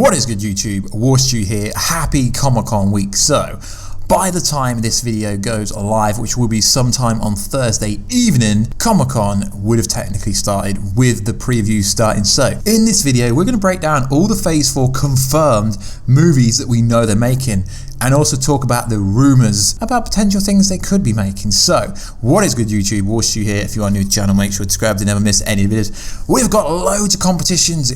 What is good, YouTube? Warstu here. Happy Comic-Con week. So, by the time this video goes live, which will be sometime on Thursday evening, Comic-Con would have technically started with the preview starting. So, in this video, we're going to break down all the Phase 4 confirmed movies that we know they're making, and also talk about the rumors about potential things they could be making. So, what is good, YouTube? Warstu here. If you are new to the channel, make sure to subscribe to never miss any videos. We've got loads of competitions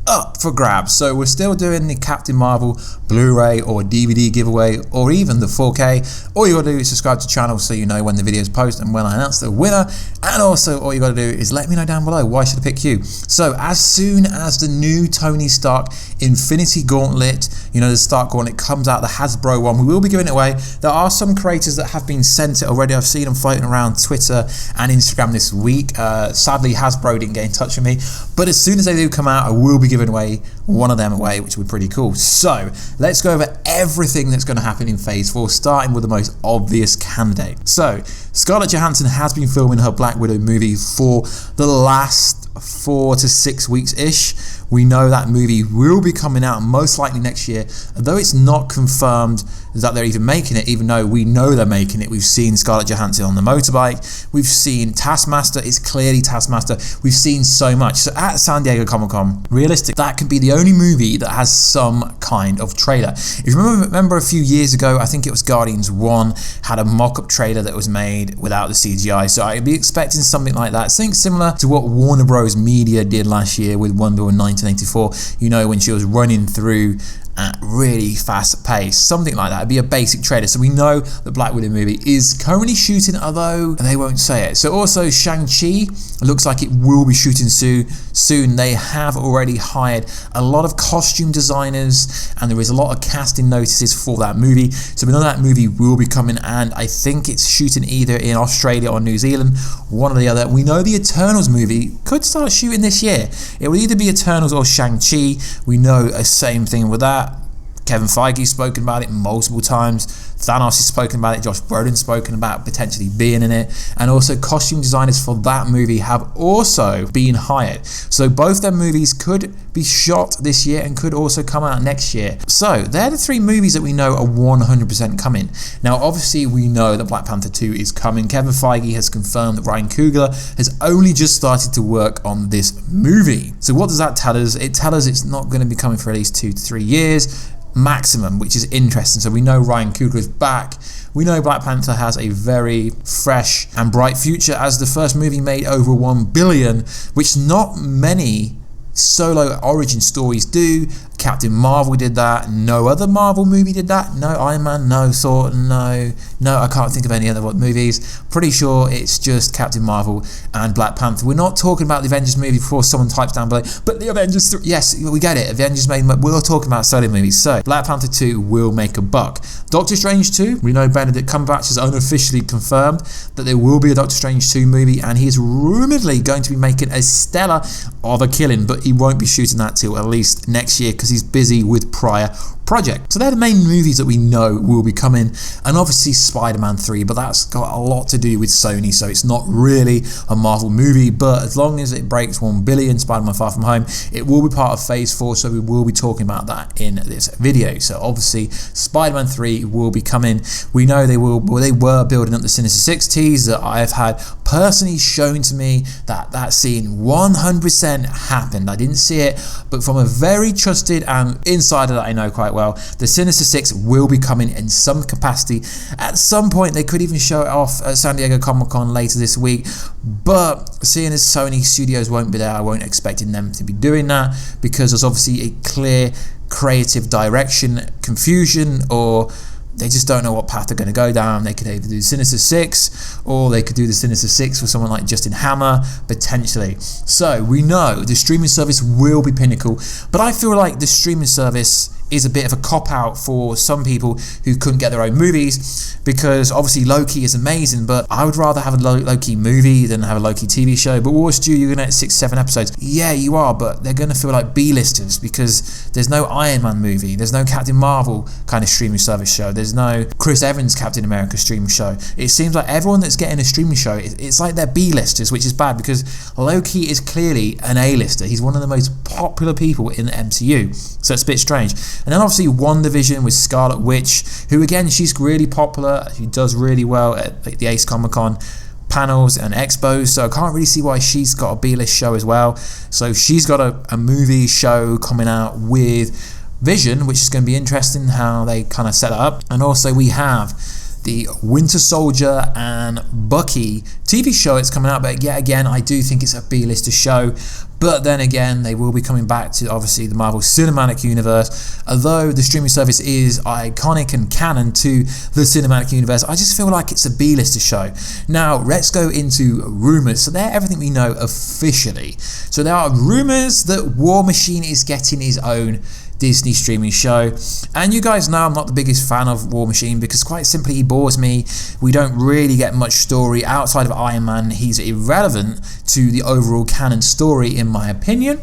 up for grabs. So we're still doing the Captain Marvel Blu-ray or DVD giveaway, or even the 4K. All you gotta do is subscribe to the channel so you know when the videos post and when I announce the winner. And also all you gotta do is let me know down below why should I pick you. So as soon as the new Tony Stark Infinity Gauntlet, you know, the Stark Gauntlet comes out, the Hasbro one, we will be giving it away. There are some creators that have been sent it already. I've seen them floating around Twitter and Instagram this week. Sadly, Hasbro didn't get in touch with me, but as soon as they do come out, I will be giving away one of them away, which would be pretty cool. So let's go over everything that's going to happen in Phase 4, starting with the most obvious candidate. So Scarlett Johansson has been filming her Black Widow movie for the last 4 to 6 weeks-ish. We know that movie will be coming out most likely next year, though it's not confirmed that they're even making it, even though we know they're making it. We've seen Scarlett Johansson on the motorbike, we've seen Taskmaster, it's clearly Taskmaster, we've seen so much. So at San Diego Comic-Con, realistic, that could be the only movie that has some kind of trailer. If you remember a few years ago, I think it was Guardians 1, had a mock-up trailer that was made without the CGI, so I'd be expecting something like that, something similar to what Warner Bros. Media did last year with Wonder Woman 1984, you know, when she was running through at really fast pace, something like that. It'd be a basic trailer. So we know the Black Widow movie is currently shooting, although they won't say it. So also Shang-Chi looks like it will be shooting soon. They have already hired a lot of costume designers, and there is a lot of casting notices for that movie. So we know that movie will be coming, and I think it's shooting either in Australia or New Zealand, one or the other. We know the Eternals movie could start shooting this year. It will either be Eternals or Shang-Chi. We know a same thing with that. Kevin Feige's spoken about it multiple times. Thanos has spoken about it. Josh Brolin's spoken about potentially being in it. And also costume designers for that movie have also been hired. So both their movies could be shot this year and could also come out next year. So they're the 3 movies that we know are 100% coming. Now obviously we know that Black Panther 2 is coming. Kevin Feige has confirmed that Ryan Coogler has only just started to work on this movie. So what does that tell us? It tells us it's not going to be coming for at least 2 to 3 years maximum, which is interesting. So we know Ryan Coogler is back. We know Black Panther has a very fresh and bright future as the first movie made over 1 billion, which not many solo origin stories do. Captain Marvel did that. No other Marvel movie did that. No Iron Man, no Thor, no, I can't think of any other movies. Pretty sure it's just Captain Marvel and Black Panther. We're not talking about the Avengers movie before someone types down below, but the Avengers 3, yes, we get it. Avengers made, we're talking about solo movies. So Black Panther 2 will make a buck. Doctor Strange 2, we know Benedict Cumberbatch has unofficially confirmed that there will be a Doctor Strange 2 movie, and he is rumoredly going to be making a stellar of a killing, but he won't be shooting that till at least next year because he's busy with prior project. So they're the main movies that we know will be coming, and obviously Spider-Man 3, but that's got a lot to do with Sony, so it's not really a Marvel movie, but as long as it breaks 1 billion, Spider-Man Far From Home, it will be part of Phase 4, so we will be talking about that in this video. So obviously Spider-Man 3 will be coming. We know they were building up the Sinister Six tease that I have had personally shown to me that scene 100% happened. I didn't see it, but from a very trusted and insider that I know quite well, the Sinister Six will be coming in some capacity. At some point they could even show it off at San Diego Comic-Con later this week, but seeing as Sony Studios won't be there, I won't expecting them to be doing that, because there's obviously a clear creative direction confusion, or they just don't know what path they're going to go down. They could either do Sinister Six, or they could do the Sinister Six with someone like Justin Hammer, potentially. So we know the streaming service will be pinnacle, but I feel like the streaming service is a bit of a cop-out for some people who couldn't get their own movies, because obviously Loki is amazing, but I would rather have a Loki movie than have a Loki TV show. But Warstu, you're going to get 6-7 episodes. Yeah, you are, but they're going to feel like B-listers because there's no Iron Man movie, there's no Captain Marvel kind of streaming service show, there's no Chris Evans Captain America streaming show. It seems like everyone that's getting a streaming show, it's like they're B-listers, which is bad because Loki is clearly an A-lister. He's one of the most popular people in the MCU, so it's a bit strange. And then obviously WandaVision with Scarlet Witch, who again, she's really popular, she does really well at the Ace Comic-Con panels and expos, so I can't really see why she's got a B-list show as well. So she's got a movie show coming out with Vision, which is going to be interesting how they kind of set it up. And also we have the Winter Soldier and Bucky TV show it's coming out, but yet again I do think it's a B-lister show. But then again, they will be coming back to obviously the Marvel Cinematic Universe. Although the streaming service is iconic and canon to the Cinematic Universe, I just feel like it's a B-lister show. Now, let's go into rumors. So they're everything we know officially. So there are rumors that War Machine is getting his own Disney streaming show, and you guys know I'm not the biggest fan of War Machine because quite simply he bores me. We don't really get much story outside of Iron Man. He's irrelevant to the overall canon story in my opinion,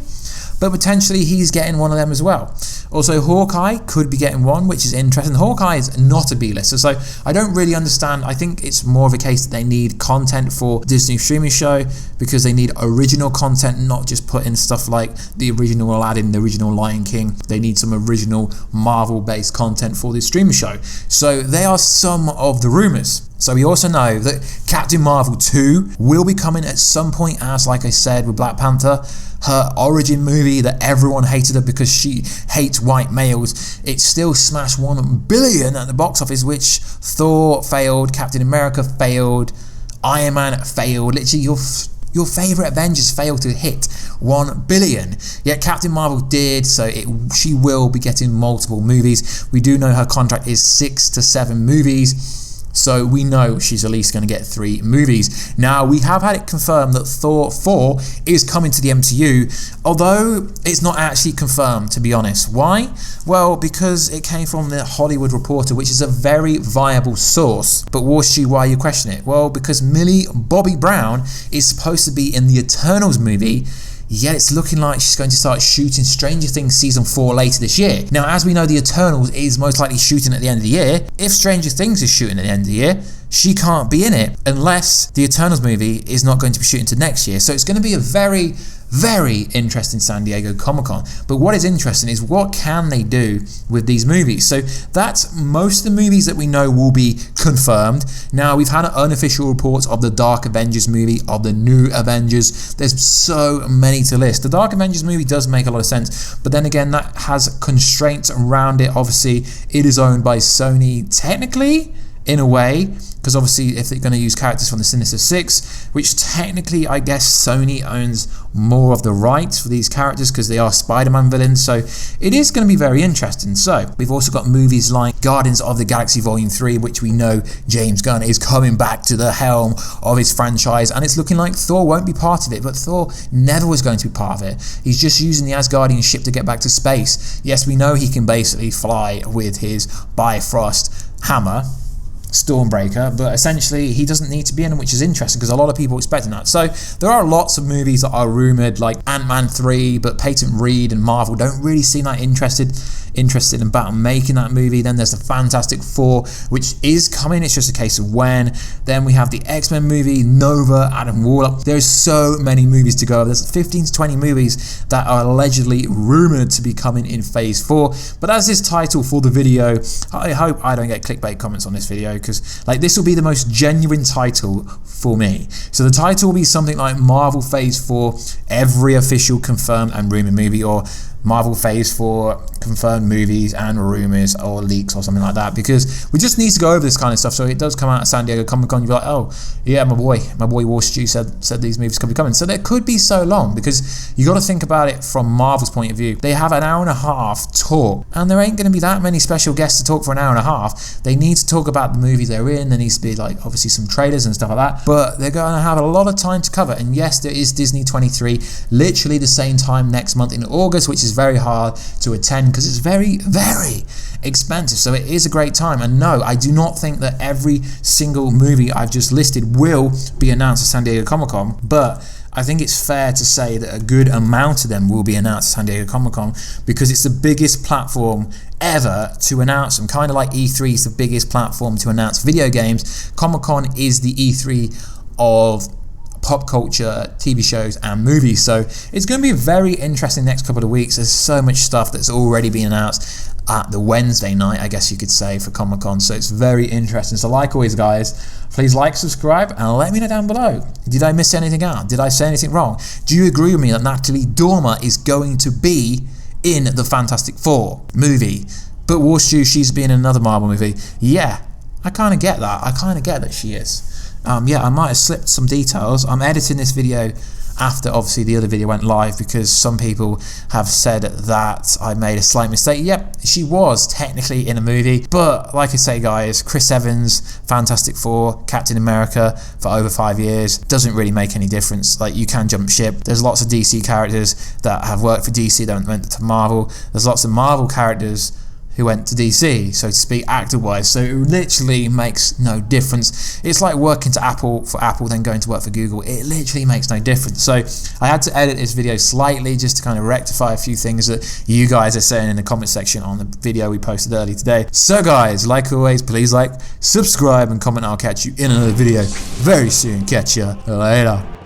but potentially he's getting one of them as well. Also, Hawkeye could be getting one, which is interesting. Hawkeye is not a B-lister, so I don't really understand. I think it's more of a case that they need content for Disney streaming show because they need original content, not just put in stuff like the original Aladdin, the original Lion King. They need some original Marvel-based content for this streaming show. So they are some of the rumors. So we also know that Captain Marvel 2 will be coming at some point, as like I said with Black Panther, her origin movie that everyone hated her because she hates white males. It still smashed 1 billion at the box office, which Thor failed, Captain America failed, Iron Man failed. Literally your favourite Avengers failed to hit 1 billion. Yet Captain Marvel did, so she will be getting multiple movies. We do know her contract is 6 to 7 movies. So we know she's at least going to get 3 movies. Now, we have had it confirmed that Thor 4 is coming to the MCU, although it's not actually confirmed, to be honest. Why? Well, because it came from the Hollywood Reporter, which is a very viable source. But Warstu, why you question it? Well, because Millie Bobby Brown is supposed to be in the Eternals movie, yet it's looking like she's going to start shooting Stranger Things Season 4 later this year. Now, as we know, the Eternals is most likely shooting at the end of the year. If Stranger Things is shooting at the end of the year, she can't be in it unless the Eternals movie is not going to be shooting to next year. So it's going to be a very, very interesting San Diego Comic-Con. But what is interesting is what can they do with these movies? So that's most of the movies that we know will be confirmed. Now, we've had unofficial reports of the Dark Avengers movie, of the New Avengers. There's so many to list. The Dark Avengers movie does make a lot of sense, but then again, that has constraints around it. Obviously, it is owned by Sony technically, in a way, because obviously if they're going to use characters from the Sinister Six, which technically I guess Sony owns more of the rights for these characters because they are Spider-Man villains, so it is going to be very interesting. So we've also got movies like Guardians of the Galaxy Volume 3, which we know James Gunn is coming back to the helm of his franchise, and it's looking like Thor won't be part of it, but Thor never was going to be part of it. He's just using the Asgardian ship to get back to space. Yes, we know he can basically fly with his Bifrost hammer, Stormbreaker, but essentially he doesn't need to be in them, which is interesting because a lot of people are expecting that. So there are lots of movies that are rumoured, like Ant-Man 3, but Peyton Reed and Marvel don't really seem that interested in Batman making that movie. Then there's the Fantastic Four, which is coming, it's just a case of when. Then we have the X-Men movie, Nova, Adam Warlock. There's so many movies to go. There's 15 to 20 movies that are allegedly rumoured to be coming in Phase 4. But as this title for the video, I hope I don't get clickbait comments on this video, because like this will be the most genuine title for me. So the title will be something like Marvel Phase 4, every official confirmed and rumoured movie, or Marvel Phase 4 confirmed movies and rumours or leaks or something like that, because we just need to go over this kind of stuff. So it does come out at San Diego Comic-Con, you'll be like, oh yeah, my boy Warstu said these movies could be coming. So there could be so long, because you got to think about it from Marvel's point of view. They have an hour and a half talk, and there ain't going to be that many special guests to talk for an hour and a half. They need to talk about the movies they're in. There needs to be like obviously some trailers and stuff like that, but they're going to have a lot of time to cover. And yes, there is Disney 23 literally the same time next month in August, which is is very hard to attend because it's very, very expensive. So it is a great time. And no, I do not think that every single movie I've just listed will be announced at San Diego Comic-Con, but I think it's fair to say that a good amount of them will be announced at San Diego Comic-Con because it's the biggest platform ever to announce them. Kind of like E3 is the biggest platform to announce video games, Comic-Con is the E3 of pop culture, TV shows and movies. So it's going to be a very interesting next couple of weeks. There's so much stuff that's already been announced at the Wednesday night, I guess you could say, for Comic-Con. So it's very interesting. So like always, guys, please like, subscribe, and let me know down below. Did I miss anything out? Did I say anything wrong? Do you agree with me that Natalie Dormer is going to be in the Fantastic Four movie? But Warstu, she's been in another Marvel movie. Yeah, I kind of get that. I kind of get that she is. Yeah, I might have slipped some details. I'm editing this video after obviously the other video went live because some people have said that I made a slight mistake. Yep, she was technically in a movie, but like I say, guys, Chris Evans, Fantastic Four, Captain America for over 5 years, doesn't really make any difference. Like, you can jump ship. There's lots of DC characters that have worked for DC that went to Marvel. There's lots of Marvel characters who went to DC, so to speak, actor-wise. So it literally makes no difference. It's like working to Apple for Apple, then going to work for Google. It literally makes no difference. So I had to edit this video slightly just to kind of rectify a few things that you guys are saying in the comment section on the video we posted earlier today. So guys, like always, please like, subscribe, and comment. I'll catch you in another video very soon. Catch ya later.